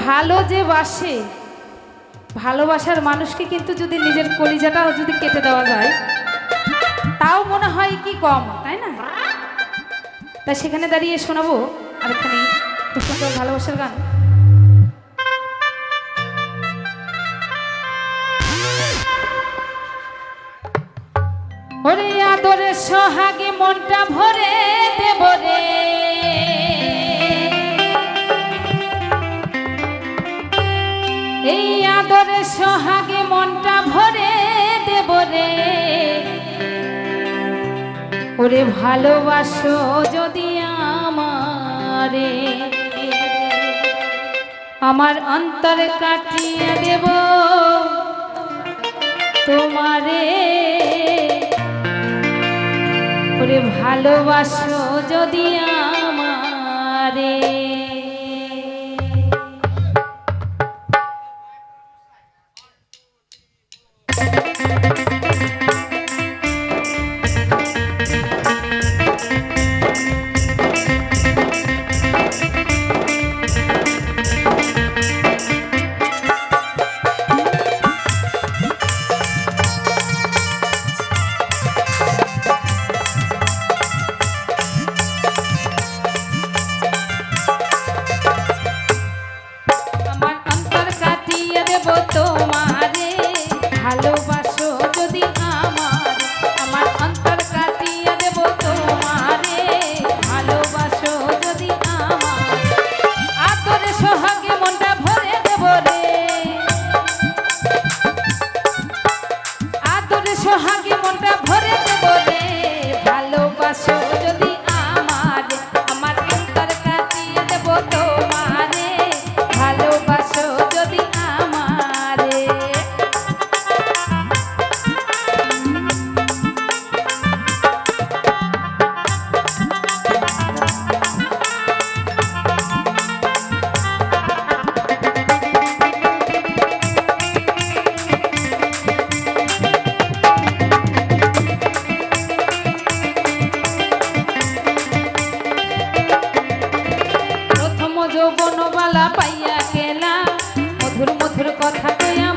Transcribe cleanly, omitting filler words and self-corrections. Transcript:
ভালো যে বাসে, ভালোবাসার মানুষকে কিন্তু যদি নিজের কলিজাটাও যদি কেটে দেওয়া যায় তাও মনে হয় কি কম, তাই না? তাই সেখানে দাঁড়িয়ে শোনাবো আরেকখানি খুব সুন্দর ভালোবাসার গান। ওরে আদরে সোহাগে মনটা ভরে দেব রে, এই আদরে সোহাগে মনটা ভরে দেব রে। ওরে ভালোবাসো যদি আমারে, আমার অন্তরে কাটিয়ে দেব তোমারে। ওরে ভালোবাসো যদি আমারে। বনবালা পাইয়া গেলা, মধুর মধুর কথা কইয়া